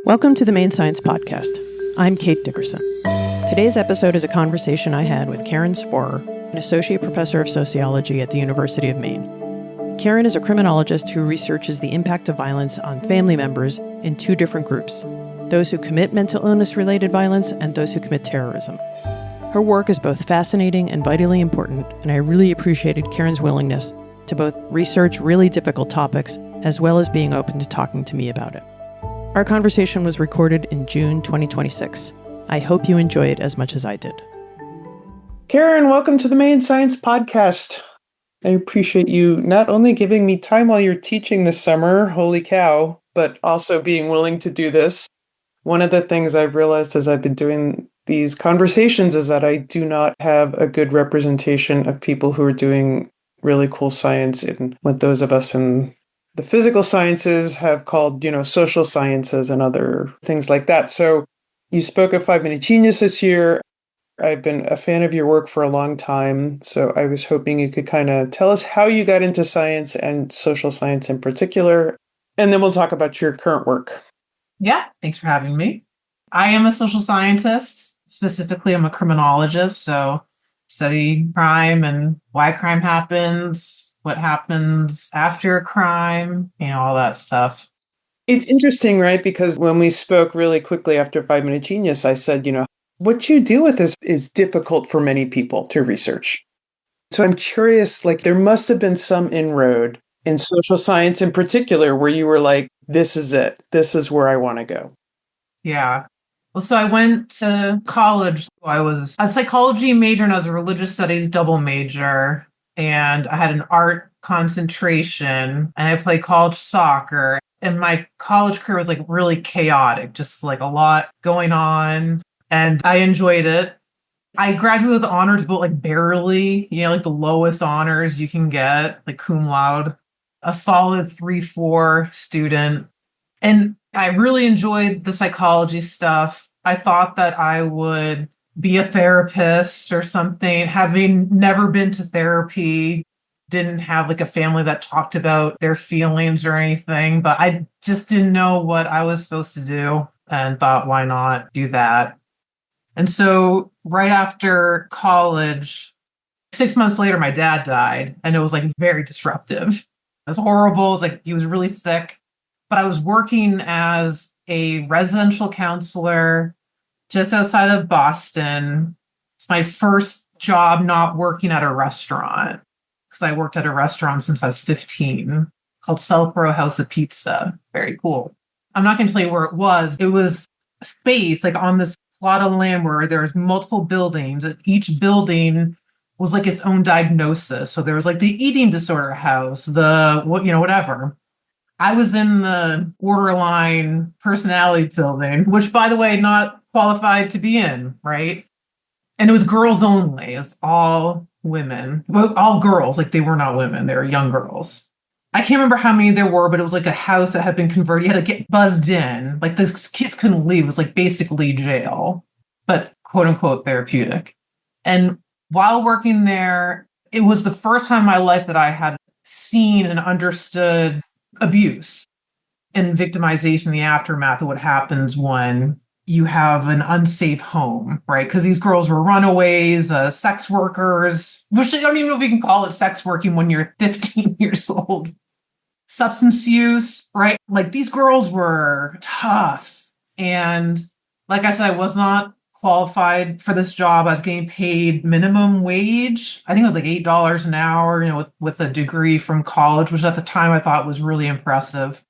Welcome to the Maine Science Podcast. I'm Kate Dickerson. Today's episode is a conversation I had with Karyn Sporer, an associate professor of sociology at the University of Maine. Karyn is a criminologist who researches the impact of violence on family members in two different groups, those who commit mental illness-related violence and those who commit terrorism. Her work is both fascinating and vitally important, and I really appreciated Karyn's willingness to both research really difficult topics as well as being open to talking to me about it. Our conversation was recorded in June 2026. I hope you enjoy it as much as I did. Karyn, welcome to the Maine Science Podcast. I appreciate you not only giving me time while you're teaching this summer, holy cow, but also being willing to do this. One of the things I've realized as I've been doing these conversations is that I do not have a good representation of people who are doing really cool science in what those of us in the physical sciences have called, social sciences and other things like that. So you spoke of 5-Minute Genius this year. I've been a fan of your work for a long time. So I was hoping you could kind of tell us how you got into science and social science in particular. And then we'll talk about your current work. Yeah, thanks for having me. I am a social scientist. Specifically, I'm a criminologist. So study crime and why crime happens, what happens after a crime, all that stuff. It's interesting, right? Because when we spoke really quickly after 5-Minute Genius, I said, what you deal with is difficult for many people to research. So I'm curious, there must have been some inroad in social science in particular where you were like, this is it. This is where I want to go. Yeah. Well, so I went to college. I was a psychology major and I was a religious studies double major. And I had an art concentration and I played college soccer. And my college career was really chaotic, just a lot going on. And I enjoyed it. I graduated with honors, but barely, the lowest honors you can get, cum laude, a solid 3.4 student. And I really enjoyed the psychology stuff. I thought that I would be a therapist or something, having never been to therapy, didn't have a family that talked about their feelings or anything, but I just didn't know what I was supposed to do and thought, why not do that? And so right after college, 6 months later, my dad died and it was very disruptive. It was horrible. It was he was really sick. But I was working as a residential counselor just outside of Boston. It's my first job not working at a restaurant because I worked at a restaurant since I was 15 called Celpro House of Pizza. Very cool. I'm not going to tell you where it was. It was a space on this plot of land where there's multiple buildings. Each building was its own diagnosis. So there was the eating disorder house, whatever. I was in the borderline personality building, which, by the way, not qualified to be in, right? And it was girls only. It was all women. Well, all girls. They were not women. They were young girls. I can't remember how many there were, but it was a house that had been converted. You had to get buzzed in. Those kids couldn't leave. It was basically jail, but quote unquote therapeutic. And while working there, it was the first time in my life that I had seen and understood abuse and victimization, the aftermath of what happens when you have an unsafe home, right? Because these girls were runaways, sex workers, which I don't even know if you can call it sex working when you're 15 years old. Substance use, right? These girls were tough. And like I said, I was not qualified for this job. I was getting paid minimum wage. I think it was $8 an hour, with a degree from college, which at the time I thought was really impressive.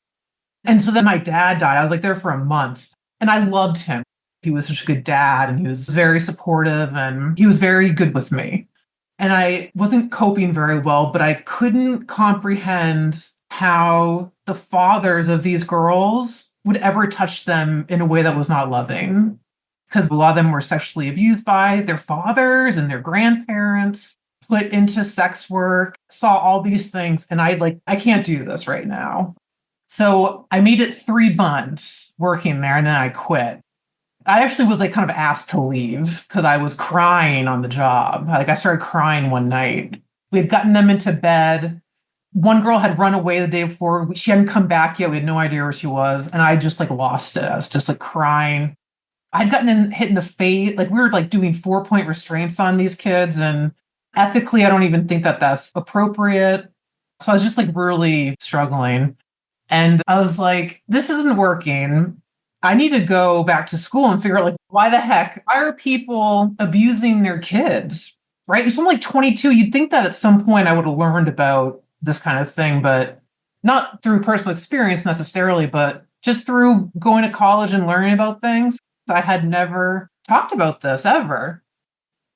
And so then my dad died. I was there for a month and I loved him. He was such a good dad and he was very supportive and he was very good with me. And I wasn't coping very well, but I couldn't comprehend how the fathers of these girls would ever touch them in a way that was not loving. Because a lot of them were sexually abused by their fathers and their grandparents, put into sex work, saw all these things. And I can't do this right now. So I made it 3 months working there and then I quit. I actually was kind of asked to leave because I was crying on the job. I started crying one night. We had gotten them into bed. One girl had run away the day before. She hadn't come back yet. We had no idea where she was. And I just like lost it. I was just like crying. I'd gotten hit in the face. Like we were like doing 4-point restraints on these kids. And ethically, I don't even think that that's appropriate. So I was just like really struggling. And I was like, this isn't working. I need to go back to school and figure out like, why the heck? Why are people abusing their kids? Right? And so I'm like 22. You'd think that at some point I would have learned about this kind of thing, but not through personal experience necessarily, but just through going to college and learning about things. I had never talked about this ever.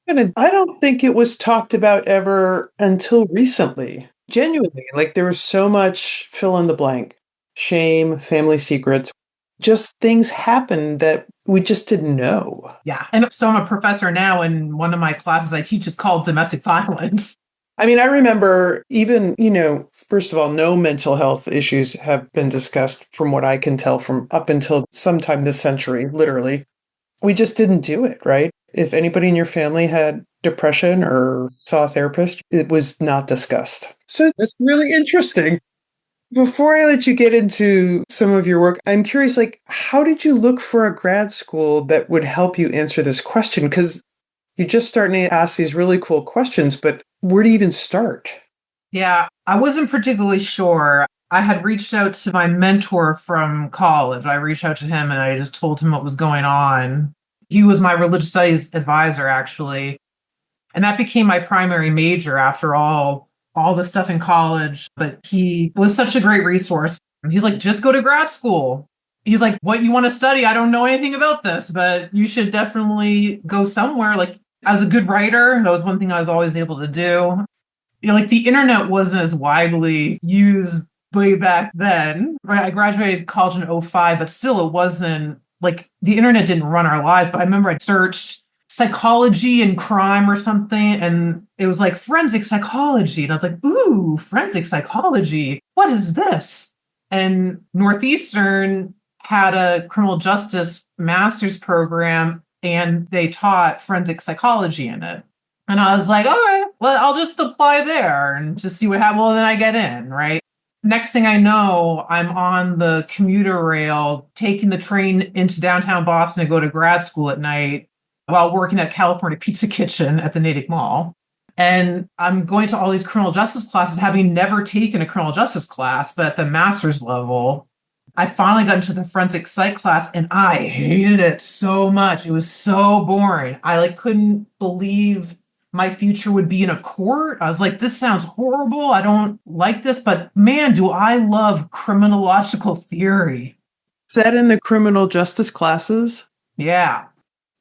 And I don't think it was talked about ever until recently. Genuinely, like there was so much fill in the blank, shame, family secrets, just things happened that we just didn't know. Yeah. And so I'm a professor now, and one of my classes I teach is called domestic violence. I mean, I remember even, first of all, no mental health issues have been discussed from what I can tell from up until sometime this century, literally. We just didn't do it, right? If anybody in your family had depression or saw a therapist, it was not discussed. So that's really interesting. Before I let you get into some of your work, I'm curious, like, how did you look for a grad school that would help you answer this question? Because you're just starting to ask these really cool questions, but where do you even start? Yeah, I wasn't particularly sure. I had reached out to my mentor from college. I reached out to him and I just told him what was going on. He was my religious studies advisor, actually. And that became my primary major after all the stuff in college. But he was such a great resource. He's like, just go to grad school. He's like, what you want to study? I don't know anything about this, but you should definitely go somewhere. Like, as a good writer, that was one thing I was always able to do. Like the internet wasn't as widely used way back then. Right? I graduated college in 2005, but still it wasn't like the internet didn't run our lives. But I remember I searched psychology and crime or something, and it was like forensic psychology. And I was like, ooh, forensic psychology. What is this? And Northeastern had a criminal justice master's program, and they taught forensic psychology in it. And I was like, all right, well, I'll just apply there and just see what happens. Well, then I get in, right? Next thing I know, I'm on the commuter rail, taking the train into downtown Boston to go to grad school at night while working at California Pizza Kitchen at the Natick Mall. And I'm going to all these criminal justice classes, having never taken a criminal justice class, but at the master's level. I finally got into the forensic psych class and I hated it so much. It was so boring. I couldn't believe my future would be in a court. I was like, this sounds horrible. I don't like this, but man, do I love criminological theory. Is that in the criminal justice classes? Yeah.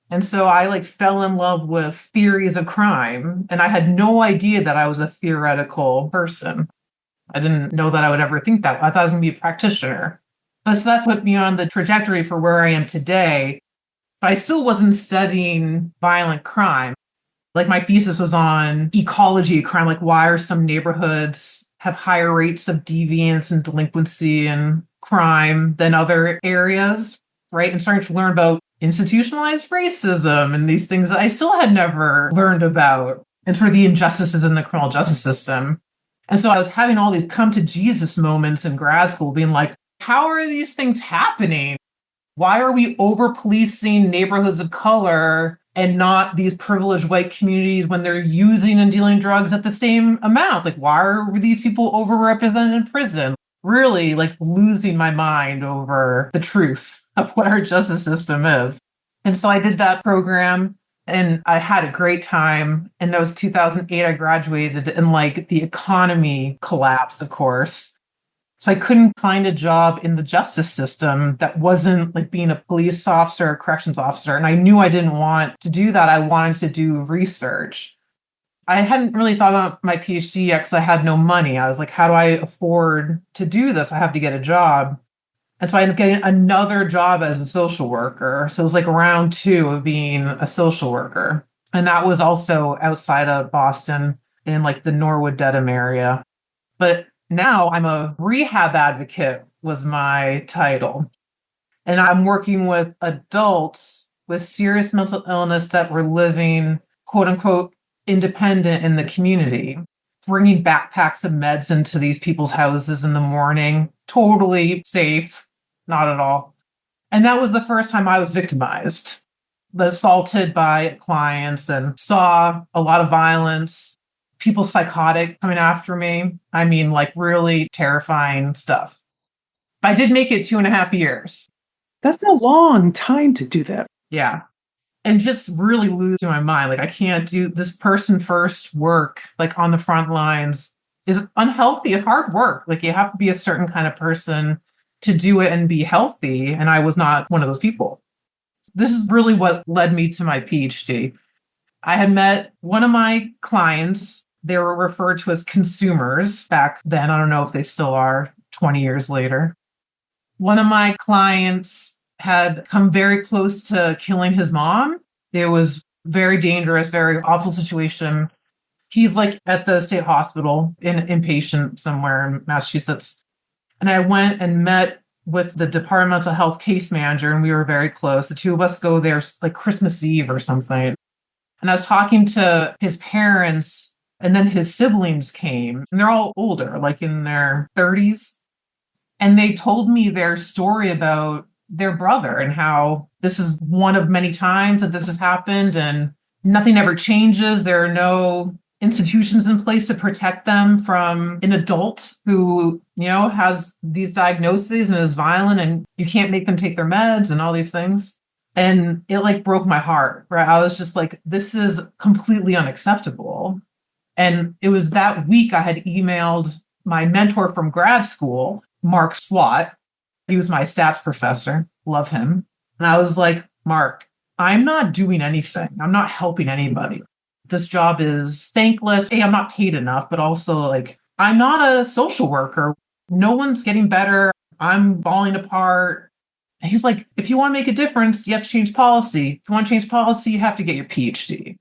And so I fell in love with theories of crime, and I had no idea that I was a theoretical person. I didn't know that I would ever think that. I thought I was going to be a practitioner. But so that's put me on the trajectory for where I am today. But I still wasn't studying violent crime. My thesis was on ecology of crime. Why are some neighborhoods have higher rates of deviance and delinquency and crime than other areas, right? And starting to learn about institutionalized racism and these things that I still had never learned about, and sort of the injustices in the criminal justice system. And so I was having all these come to Jesus moments in grad school, being like, how are these things happening? Why are we over policing neighborhoods of color and not these privileged white communities when they're using and dealing drugs at the same amounts? Why are these people overrepresented in prison? Really losing my mind over the truth of what our justice system is. And so I did that program and I had a great time. And that was 2008, I graduated, and the economy collapsed, of course. So I couldn't find a job in the justice system that wasn't being a police officer or corrections officer. And I knew I didn't want to do that. I wanted to do research. I hadn't really thought about my Ph.D. yet because I had no money. I was like, how do I afford to do this? I have to get a job. And so I ended up getting another job as a social worker. So it was round 2 of being a social worker. And that was also outside of Boston in the Norwood Dedham area. But now I'm a rehab advocate was my title. And I'm working with adults with serious mental illness that were living, quote unquote, independent in the community. bringing backpacks of meds into these people's houses in the morning. Totally safe. Not at all. And that was the first time I was victimized, assaulted by clients, and saw a lot of violence, people psychotic coming after me. I mean, like really terrifying stuff. I did make it 2.5 years. That's a long time to do that. Yeah. And just really losing my mind. Like, I can't do this person first work, like on the front lines is unhealthy. It's hard work. Like, you have to be a certain kind of person to do it and be healthy. And I was not one of those people. This is really what led me to my PhD. I had met one of my clients. They were referred to as consumers back then. I don't know if they still are 20 years later. One of my clients had come very close to killing his mom. It was very dangerous, very awful situation. He's like at the state hospital, inpatient somewhere in Massachusetts. And I went and met with the departmental health case manager, and we were very close. The two of us go there like Christmas Eve or something. And I was talking to his parents, and then his siblings came, and they're all older, like in their 30s. And they told me their story about their brother and how this is one of many times that this has happened and nothing ever changes. There are no institutions in place to protect them from an adult who, has these diagnoses and is violent, and you can't make them take their meds and all these things. And it like broke my heart, right? I was just like, this is completely unacceptable. And it was that week I had emailed my mentor from grad school, Mark Swat. He was my stats professor. Love him. And I was like, Mark, I'm not doing anything. I'm not helping anybody. This job is thankless. I'm not paid enough, but also like, I'm not a social worker. No one's getting better. I'm falling apart. And he's like, if you want to make a difference, you have to change policy. If you want to change policy, you have to get your PhD.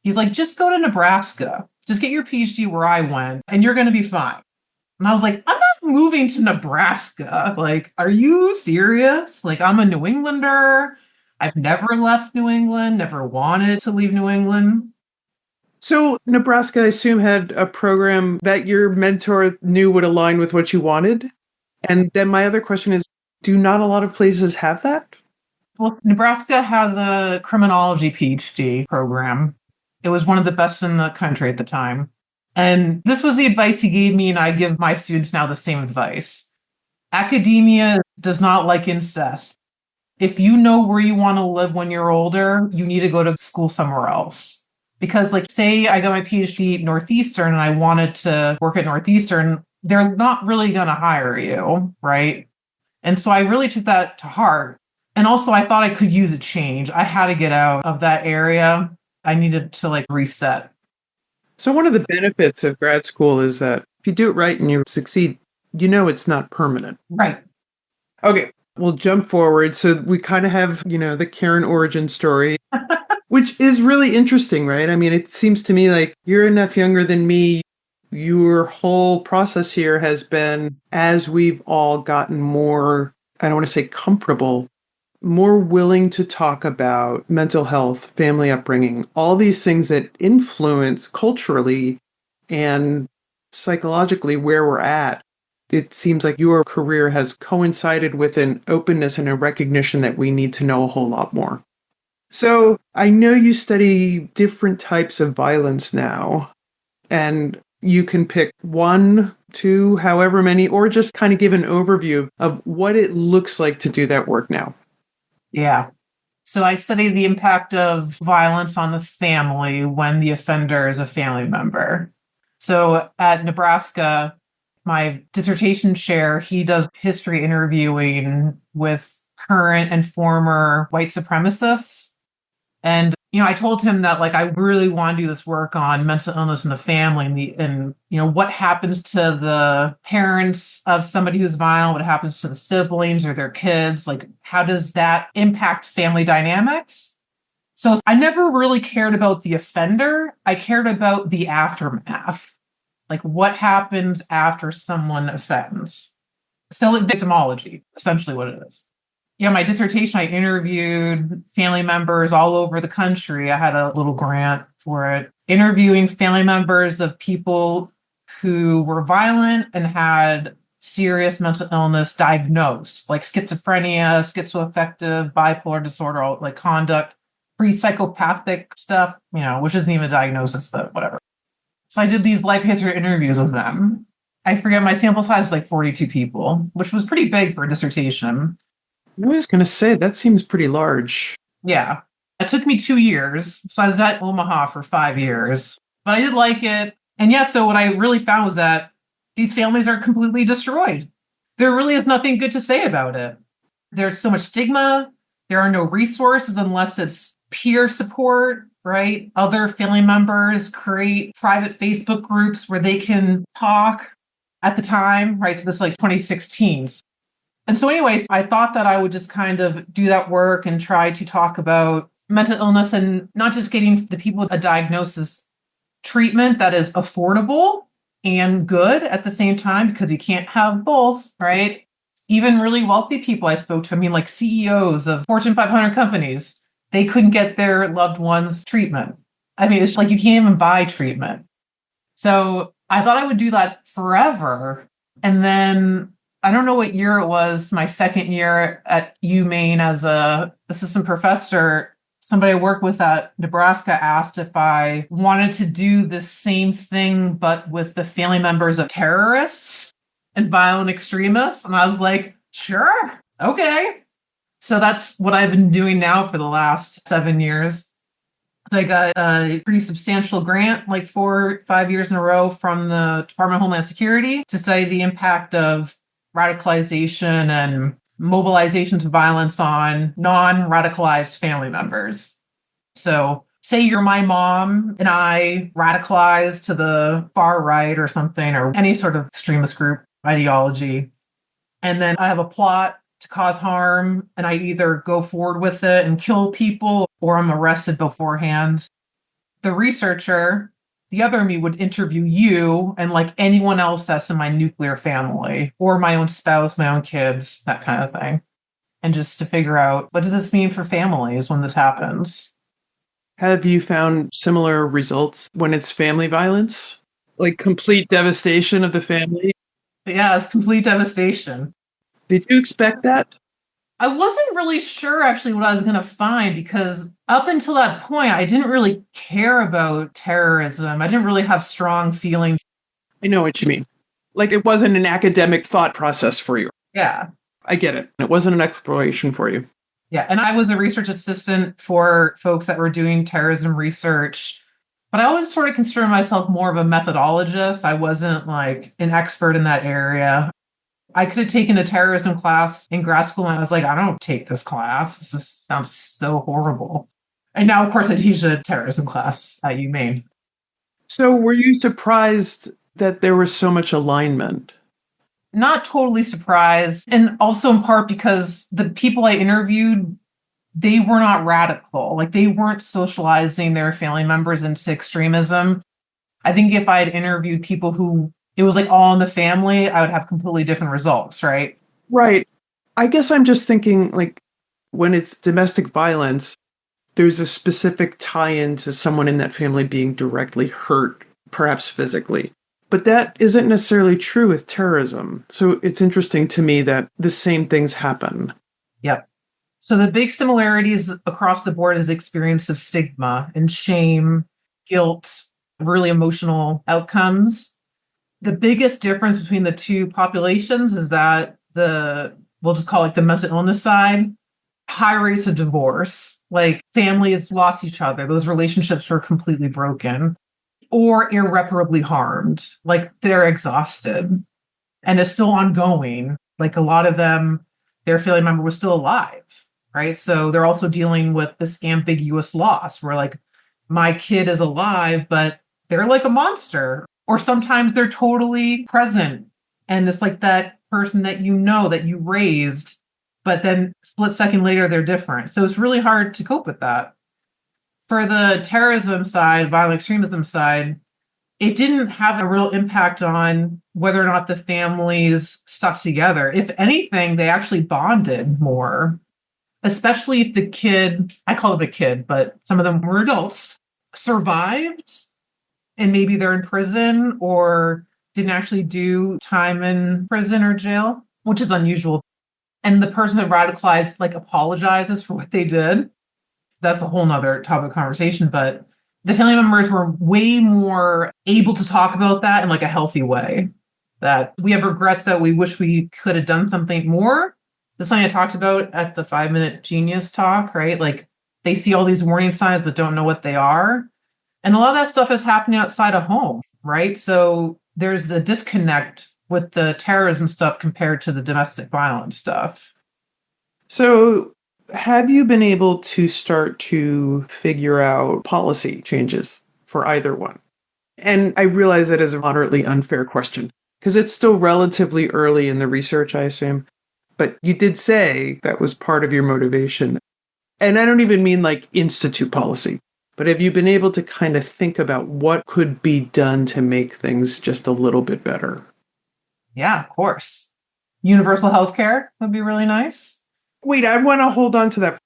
He's like, just go to Nebraska. Just get your PhD where I went, and you're going to be fine. And I was like, I'm not moving to Nebraska. Like, are you serious? Like, I'm a New Englander. I've never left New England, never wanted to leave New England. So Nebraska, I assume, had a program that your mentor knew would align with what you wanted. And then my other question is, do not a lot of places have that? Well, Nebraska has a criminology PhD program. It was one of the best in the country at the time. And this was the advice he gave me, and I give my students now the same advice. Academia does not like incest. If you know where you want to live when you're older, you need to go to school somewhere else. Because like, say I got my PhD at Northeastern and I wanted to work at Northeastern, they're not really going to hire you, right? And so I really took that to heart. And also I thought I could use a change. I had to get out of that area. I needed to like reset. So one of the benefits of grad school is that if you do it right and you succeed, it's not permanent. Right. Okay, we'll jump forward. So we kind of have, the Karyn origin story, which is really interesting, right? I mean, it seems to me like you're enough younger than me. Your whole process here has been, as we've all gotten more, I don't want to say comfortable, more willing to talk about mental health, family upbringing, all these things that influence culturally and psychologically where we're at. It seems like your career has coincided with an openness and a recognition that we need to know a whole lot more. So I know you study different types of violence now, and you can pick 1, 2, however many, or just kind of give an overview of what it looks like to do that work now. Yeah. So I study the impact of violence on the family when the offender is a family member. So at Nebraska, my dissertation chair, he does history interviewing with current and former white supremacists. And, I told him that like, I really want to do this work on mental illness in the family and what happens to the parents of somebody who's violent, what happens to the siblings or their kids, like how does that impact family dynamics? So I never really cared about the offender. I cared about the aftermath, like what happens after someone offends. So victimology, essentially what it is. Yeah, my dissertation, I interviewed family members all over the country. I had a little grant for it, interviewing family members of people who were violent and had serious mental illness diagnosed, like schizophrenia, schizoaffective, bipolar disorder, like conduct, pre-psychopathic stuff, which isn't even a diagnosis, but whatever. So I did these life history interviews with them. I forget, my sample size was like 42 people, which was pretty big for a dissertation. I was going to say, that seems pretty large. Yeah. It took me 2 years. So I was at Omaha for 5 years, but I did like it. And yeah, so what I really found was that these families are completely destroyed. There really is nothing good to say about it. There's so much stigma. There are no resources unless it's peer support, right? Other family members create private Facebook groups where they can talk at the time, right? So this is like 2016. And so anyways, I thought that I would just kind of do that work and try to talk about mental illness and not just getting the people a diagnosis treatment that is affordable and good at the same time, because you can't have both, right? Even really wealthy people I spoke to, like CEOs of Fortune 500 companies, they couldn't get their loved ones treatment. It's like you can't even buy treatment. So I thought I would do that forever. And then I don't know what year it was, my second year at Maine as a assistant professor, somebody I worked with at Nebraska asked if I wanted to do the same thing, but with the family members of terrorists and violent extremists. And I was like, sure, okay. So that's what I've been doing now for the last 7 years. I got a pretty substantial grant, like 4 or 5 years in a row from the Department of Homeland Security to study the impact of radicalization and mobilization to violence on non-radicalized family members. So say you're my mom and I radicalized to the far right or something, or any sort of extremist group ideology. And then I have a plot to cause harm and I either go forward with it and kill people or I'm arrested beforehand. The researcher, the other me, would interview you and like anyone else that's in my nuclear family or my own spouse, my own kids, that kind of thing. And just to figure out, what does this mean for families when this happens? Have you found similar results when it's family violence? Like complete devastation of the family? Yeah, it's complete devastation. Did you expect that? I wasn't really sure actually what I was going to find, because up until that point, I didn't really care about terrorism. I didn't really have strong feelings. I know what you mean. Like it wasn't an academic thought process for you. Yeah. I get it. It wasn't an exploration for you. Yeah. And I was a research assistant for folks that were doing terrorism research. But I always sort of consider myself more of a methodologist. I wasn't like an expert in that area. I could have taken a terrorism class in grad school and I was like, I don't take this class. This sounds so horrible. And now, of course, I teach a terrorism class at UMaine. So were you surprised that there was so much alignment? Not totally surprised. And also in part because the people I interviewed, they were not radical. Like they weren't socializing their family members into extremism. I think if I had interviewed people who it was like all in the family, I would have completely different results, right? Right. I guess I'm just thinking like when it's domestic violence, there's a specific tie-in to someone in that family being directly hurt, perhaps physically. But that isn't necessarily true with terrorism. So it's interesting to me that the same things happen. Yep. So the big similarities across the board is the experience of stigma and shame, guilt, really emotional outcomes. The biggest difference between the two populations is that we'll just call it the mental illness side, high rates of divorce, like families lost each other. Those relationships were completely broken or irreparably harmed. Like they're exhausted and it's still ongoing. Like a lot of them, their family member was still alive, right? So they're also dealing with this ambiguous loss where like my kid is alive, but they're like a monster. Or sometimes they're totally present. And it's like that person that that you raised, but then split second later, they're different. So it's really hard to cope with that. For the terrorism side, violent extremism side, it didn't have a real impact on whether or not the families stuck together. If anything, they actually bonded more, especially if the kid, I call it a kid, but some of them were adults, survived. And maybe they're in prison or didn't actually do time in prison or jail, which is unusual. And the person who radicalized apologizes for what they did. That's a whole nother topic of conversation, but the family members were way more able to talk about that in a healthy way. That we have regrets that we wish we could have done something more. That's something I talked about at the 5-minute genius talk, right? They see all these warning signs but don't know what they are. And a lot of that stuff is happening outside of home, right? So there's a disconnect with the terrorism stuff compared to the domestic violence stuff. So, have you been able to start to figure out policy changes for either one? And I realize that is a moderately unfair question because it's still relatively early in the research, I assume. But you did say that was part of your motivation. And I don't even mean institute policy, but have you been able to kind of think about what could be done to make things just a little bit better? Yeah, of course. Universal healthcare would be really nice. Wait, I want to hold on to that.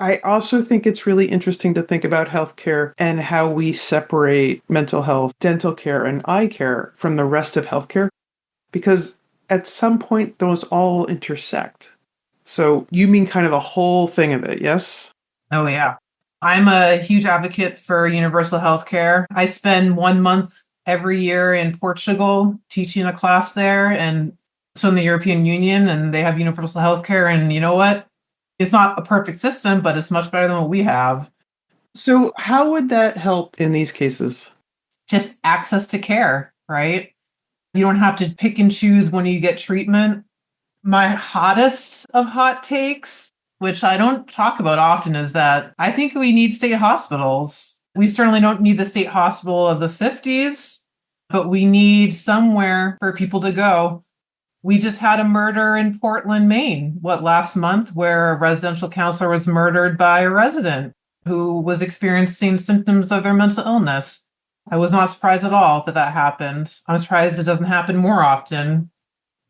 I also think it's really interesting to think about healthcare and how we separate mental health, dental care, and eye care from the rest of healthcare, because at some point those all intersect. So you mean kind of the whole thing of it, yes? Oh, yeah. I'm a huge advocate for universal healthcare. I spend 1 month every year in Portugal teaching a class there, and so in the European Union, and they have universal healthcare. And you know what? It's not a perfect system, but it's much better than what we have. So how would that help in these cases? Just access to care, right? You don't have to pick and choose when you get treatment. My hottest of hot takes, which I don't talk about often, is that I think we need state hospitals. We certainly don't need the state hospital of the 50s, but we need somewhere for people to go. We just had a murder in Portland, Maine, last month, where a residential counselor was murdered by a resident who was experiencing symptoms of their mental illness. I was not surprised at all that that happened. I'm surprised it doesn't happen more often.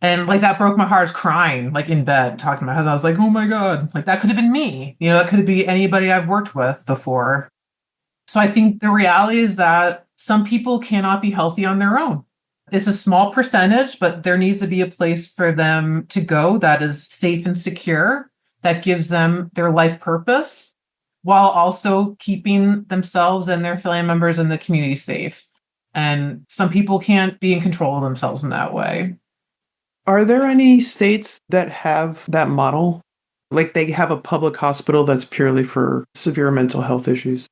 And that broke my heart. I was crying, in bed, talking to my husband. I was like, oh my God, that could have been me. That could have been anybody I've worked with before. So I think the reality is that some people cannot be healthy on their own. It's a small percentage, but there needs to be a place for them to go that is safe and secure, that gives them their life purpose, while also keeping themselves and their family members and the community safe. And some people can't be in control of themselves in that way. Are there any states that have that model? They have a public hospital that's purely for severe mental health issues?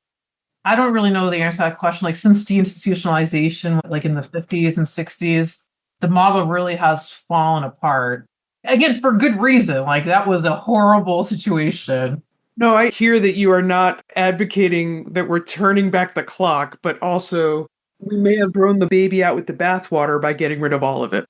I don't really know the answer to that question. Since deinstitutionalization, in the 50s and 60s, the model really has fallen apart. Again, for good reason. That was a horrible situation. No, I hear that you are not advocating that we're turning back the clock, but also we may have thrown the baby out with the bathwater by getting rid of all of it.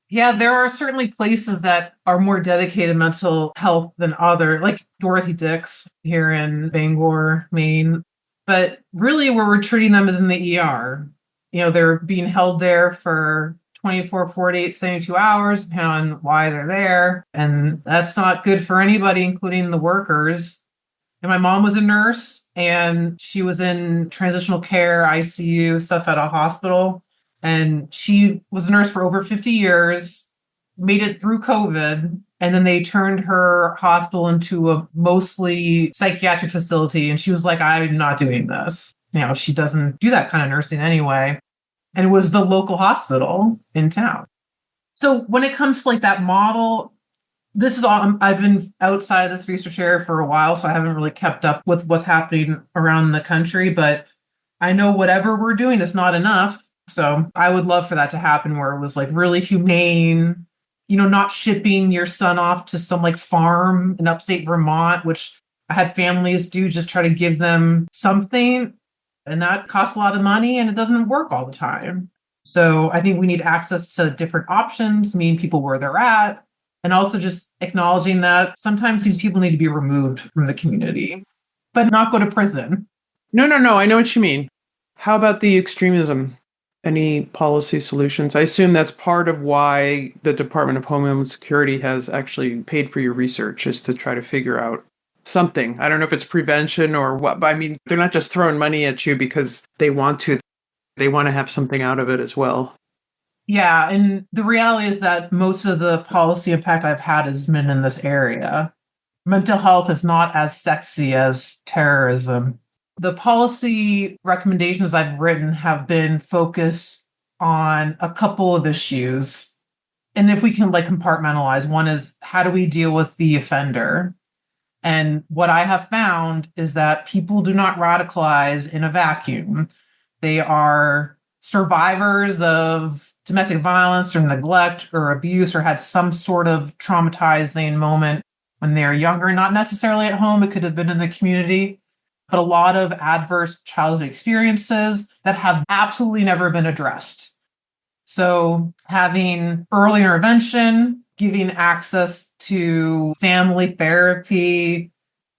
Yeah, there are certainly places that are more dedicated to mental health than other, like Dorothy Dix here in Bangor, Maine. But really where we're treating them is in the ER. They're being held there for 24, 48, 72 hours, depending on why they're there. And that's not good for anybody, including the workers. And my mom was a nurse, and she was in transitional care, ICU, stuff at a hospital. And she was a nurse for over 50 years, made it through COVID. And then they turned her hospital into a mostly psychiatric facility. And she was like, I'm not doing this. She doesn't do that kind of nursing anyway. And it was the local hospital in town. So when it comes to that model, this is all, I've been outside of this research area for a while, so I haven't really kept up with what's happening around the country. But I know whatever we're doing is not enough. So I would love for that to happen, where it was really humane, not shipping your son off to some farm in upstate Vermont, which I had families do, just try to give them something. And that costs a lot of money, and it doesn't work all the time. So I think we need access to different options, meeting people where they're at, and also just acknowledging that sometimes these people need to be removed from the community, but not go to prison. No. I know what you mean. How about the extremism? Any policy solutions? I assume that's part of why the Department of Homeland Security has actually paid for your research, is to try to figure out something. I don't know if it's prevention or what, but I mean, they're not just throwing money at you because they want to. They want to have something out of it as well. Yeah. And the reality is that most of the policy impact I've had has been in this area. Mental health is not as sexy as terrorism. The policy recommendations I've written have been focused on a couple of issues. And if we can compartmentalize, one is how do we deal with the offender? And what I have found is that people do not radicalize in a vacuum. They are survivors of domestic violence or neglect or abuse or had some sort of traumatizing moment when they're younger, not necessarily at home. It could have been in the community, but a lot of adverse childhood experiences that have absolutely never been addressed. So having early intervention, giving access to family therapy,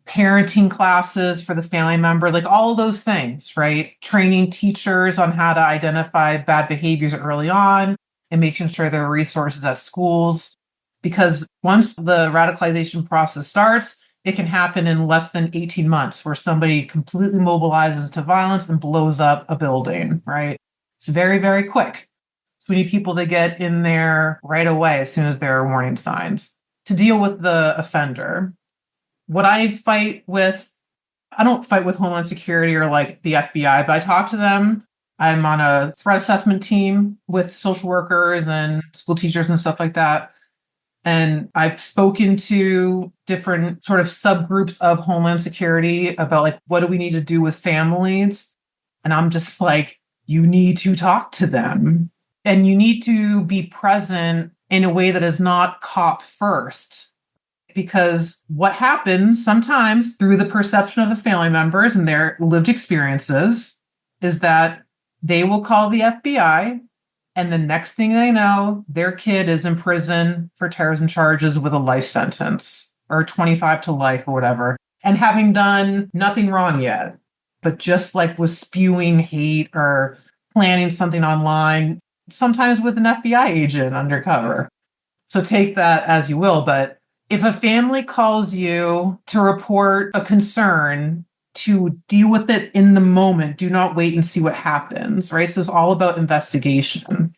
parenting classes for the family members, all of those things, right? Training teachers on how to identify bad behaviors early on and making sure there are resources at schools. Because once the radicalization process starts, it can happen in less than 18 months where somebody completely mobilizes to violence and blows up a building, right? It's very, very quick. So we need people to get in there right away as soon as there are warning signs to deal with the offender. What I don't fight with Homeland Security or the FBI, but I talk to them. I'm on a threat assessment team with social workers and school teachers and stuff like that. And I've spoken to different sort of subgroups of Homeland Security about what do we need to do with families? And I'm just you need to talk to them and you need to be present in a way that is not cop first. Because what happens sometimes through the perception of the family members and their lived experiences is that they will call the FBI, and the next thing they know, their kid is in prison for terrorism charges with a life sentence or 25 to life or whatever, and having done nothing wrong yet, but just was spewing hate or planning something online, sometimes with an FBI agent undercover. So take that as you will, but if a family calls you to report a concern, to deal with it in the moment, do not wait and see what happens, right? So it's all about investigation.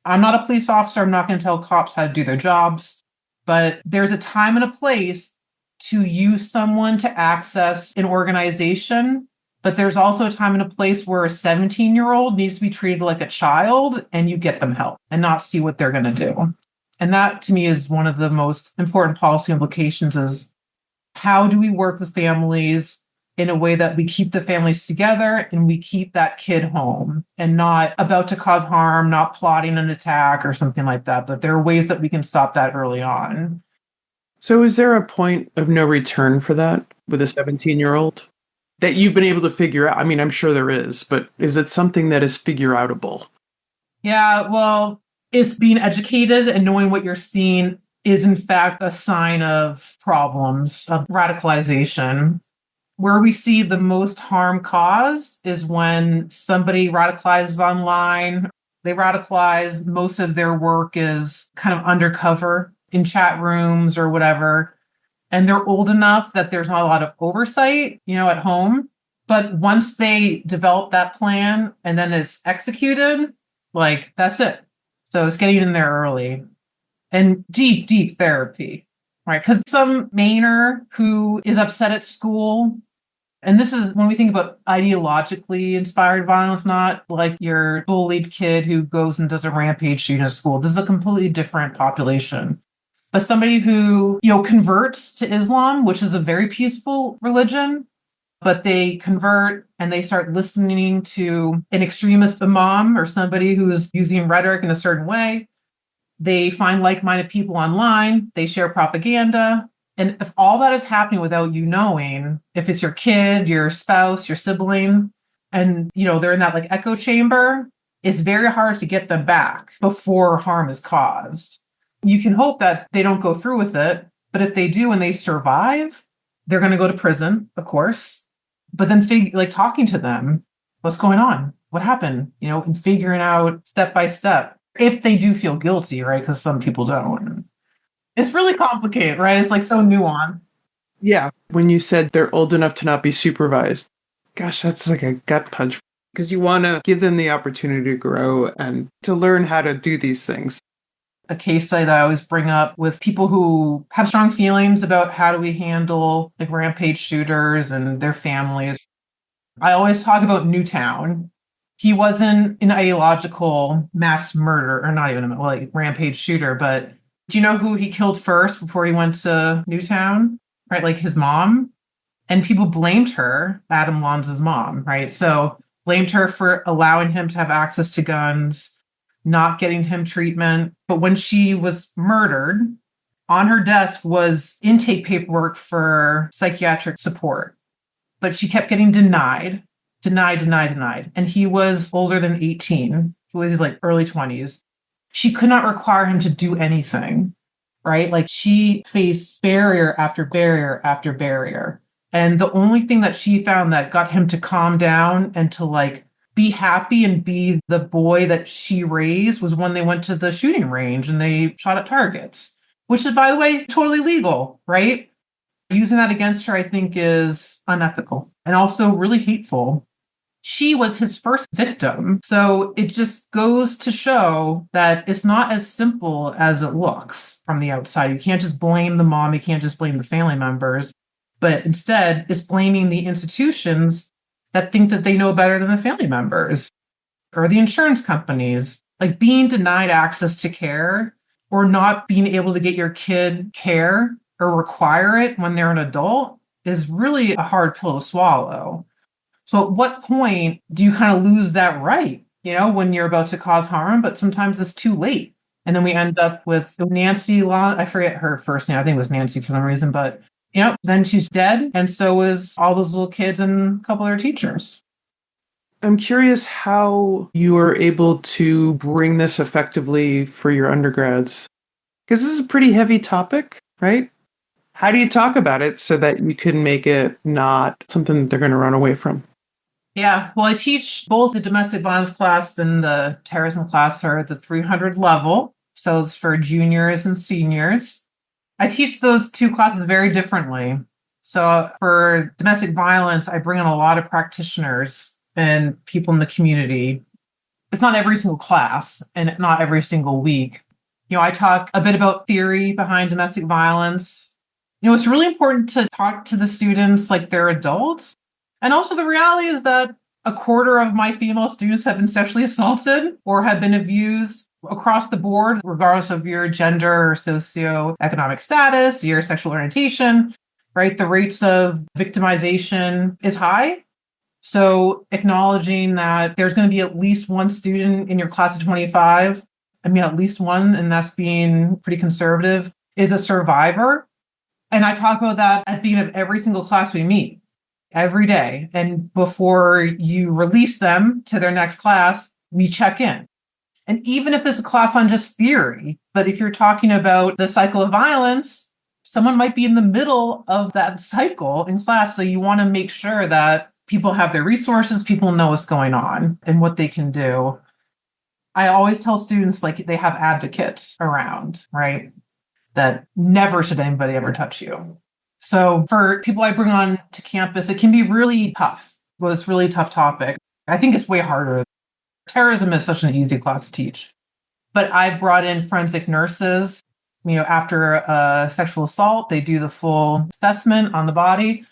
I'm not a police officer. I'm not going to tell cops how to do their jobs, but there's a time and a place to use someone to access an organization. But there's also a time and a place where a 17-year-old needs to be treated like a child and you get them help and not see what they're going to do. And that, to me, is one of the most important policy implications is how do we work with families in a way that we keep the families together and we keep that kid home and not about to cause harm, not plotting an attack or something like that. But there are ways that we can stop that early on. So is there a point of no return for that with a 17-year-old that you've been able to figure out? I mean, I'm sure there is, but is it something that is figure-outable? Yeah, well, it's being educated and knowing what you're seeing is in fact a sign of problems, of radicalization. Where we see the most harm caused is when somebody radicalizes online. They radicalize, most of their work is kind of undercover in chat rooms or whatever. And they're old enough that there's not a lot of oversight, at home. But once they develop that plan and then it's executed, that's it. So it's getting in there early and deep, deep therapy, right? Because some Mainer who is upset at school, and this is when we think about ideologically inspired violence, not like your bullied kid who goes and does a rampage shooting at school. This is a completely different population. But somebody who, converts to Islam, which is a very peaceful religion, but they convert and they start listening to an extremist imam or somebody who is using rhetoric in a certain way. They find like-minded people online. They share propaganda. And if all that is happening without you knowing, if it's your kid, your spouse, your sibling, and, they're in that echo chamber, it's very hard to get them back before harm is caused. You can hope that they don't go through with it. But if they do and they survive, they're going to go to prison, of course. But then talking to them, what's going on? What happened? And figuring out step by step, if they do feel guilty, right? Because some people don't. It's really complicated, right? It's so nuanced. Yeah. When you said they're old enough to not be supervised, gosh, that's like a gut punch. because you want to give them the opportunity to grow and to learn how to do these things. A case study that I always bring up with people who have strong feelings about how do we handle like rampage shooters and their families. I always talk about Newtown. He wasn't an ideological mass murder, or not even like rampage shooter, but do you know who he killed first before he went to Newtown? Right, like his mom. And people blamed her, Adam Lanza's mom, right? So blamed her for allowing him to have access to guns, not getting him treatment. But when she was murdered, on her desk was intake paperwork for psychiatric support. But she kept getting denied. And he was older than 18. He was like early 20s. She could not require him to do anything, right? Like she faced barrier after barrier after barrier. And the only thing that she found that got him to calm down and to like be happy and be the boy that she raised was when they went to the shooting range and they shot at targets, which is, by the way, totally legal, right? Using that against her, I think, is unethical and also really hateful. She was his first victim. So it just goes to show that it's not as simple as it looks from the outside. You can't just blame the mom. You can't just blame the family members. But instead, it's blaming the institutions that think that they know better than the family members or the insurance companies. Like being denied access to care or not being able to get your kid care or require it when they're an adult is really a hard pill to swallow. So at what point do you kind of lose that right, when you're about to cause harm, but sometimes it's too late. And then we end up with Nancy I forget her first name. I think it was Nancy for some reason, but then she's dead. And so is all those little kids and a couple of their teachers. I'm curious how you are able to bring this effectively for your undergrads, because this is a pretty heavy topic, right? How do you talk about it so that you can make it not something that they're going to run away from? Yeah, well, I teach both the domestic violence class and the terrorism class are at the 300 level. So it's for juniors and seniors. I teach those two classes very differently. So for domestic violence, I bring in a lot of practitioners and people in the community. It's not every single class and not every single week. I talk a bit about theory behind domestic violence. It's really important to talk to the students like they're adults. And also the reality is that a quarter of my female students have been sexually assaulted or have been abused across the board, regardless of your gender or socioeconomic status, your sexual orientation, right? The rates of victimization is high. So acknowledging that there's going to be at least one student in your class of 25, at least one, and that's being pretty conservative, is a survivor. And I talk about that at the beginning of every single class we meet, every day. And before you release them to their next class, we check in. And even if it's a class on just theory, but if you're talking about the cycle of violence, someone might be in the middle of that cycle in class. So you want to make sure that people have their resources, people know what's going on and what they can do. I always tell students like they have advocates around, right? That never should anybody ever touch you. So for people I bring on to campus, it can be really tough. Well, it's a really tough topic. I think it's way harder. Terrorism is such an easy class to teach. But I brought in forensic nurses. After a sexual assault, they do the full assessment on the body.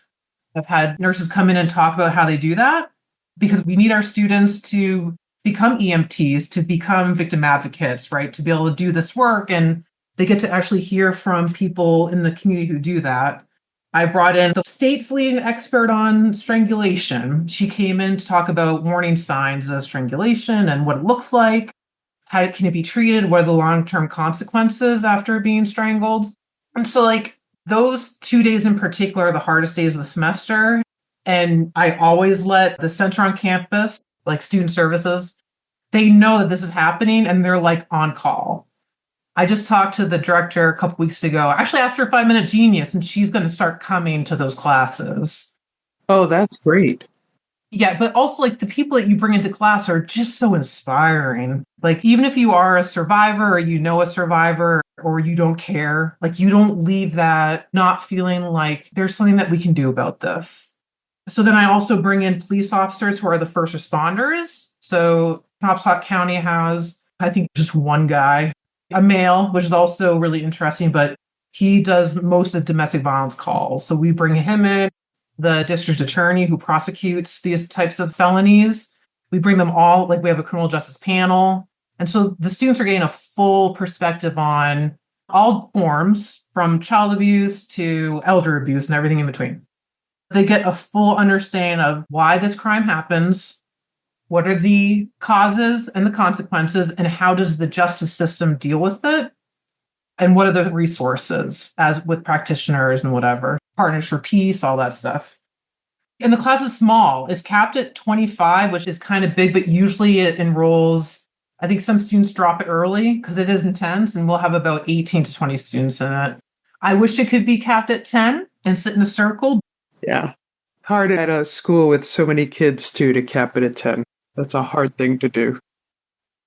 I've had nurses come in and talk about how they do that because we need our students to become EMTs, to become victim advocates, right? To be able to do this work. And they get to actually hear from people in the community who do that. I brought in the state's leading expert on strangulation. She came in to talk about warning signs of strangulation and what it looks like. How can it be treated? What are the long-term consequences after being strangled? And so those 2 days in particular are the hardest days of the semester. And I always let the center on campus, like student services, they know that this is happening and they're on call. I just talked to the director a couple weeks ago, actually after 5 Minute Genius, and she's going to start coming to those classes. Oh, that's great. Yeah, but also the people that you bring into class are just so inspiring. Even if you are a survivor or a survivor or you don't care, you don't leave that not feeling like there's something that we can do about this. So then I also bring in police officers who are the first responders. So Penobscot County has, I think, just one guy, a male, which is also really interesting, but he does most of the domestic violence calls. So we bring him in, the district attorney who prosecutes these types of felonies. We bring them all, like we have a criminal justice panel. And so the students are getting a full perspective on all forms, from child abuse to elder abuse and everything in between. They get a full understanding of why this crime happens, what are the causes and the consequences, and how does the justice system deal with it? And what are the resources, as with practitioners and whatever, Partners for Peace, all that stuff. And the class is small. It's capped at 25, which is kind of big, but usually it enrolls, I think some students drop it early because it is intense, and we'll have about 18 to 20 students in it. I wish it could be capped at 10 and sit in a circle. Yeah. Hard at a school with so many kids, too, to cap it at 10. That's a hard thing to do.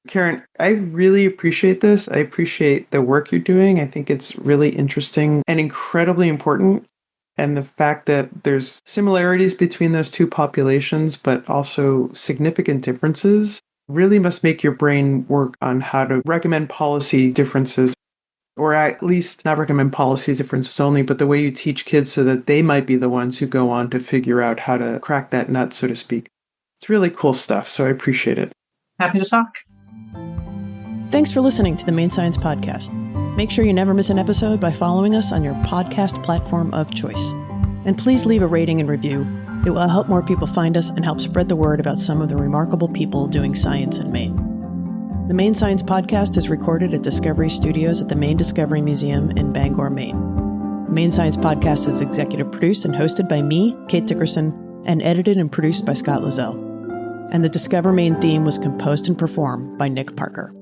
Karyn, I really appreciate this. I appreciate the work you're doing. I think it's really interesting and incredibly important. And the fact that there's similarities between those two populations, but also significant differences, really must make your brain work on how to recommend policy differences, or at least not recommend policy differences only, but the way you teach kids so that they might be the ones who go on to figure out how to crack that nut, so to speak. It's really cool stuff, so I appreciate it. Happy to talk. Thanks for listening to the Maine Science Podcast. Make sure you never miss an episode by following us on your podcast platform of choice. And please leave a rating and review. It will help more people find us and help spread the word about some of the remarkable people doing science in Maine. The Maine Science Podcast is recorded at Discovery Studios at the Maine Discovery Museum in Bangor, Maine. The Maine Science Podcast is executive produced and hosted by me, Kate Dickerson, and edited and produced by Scott Lozelle. And the Discover Maine theme was composed and performed by Nick Parker.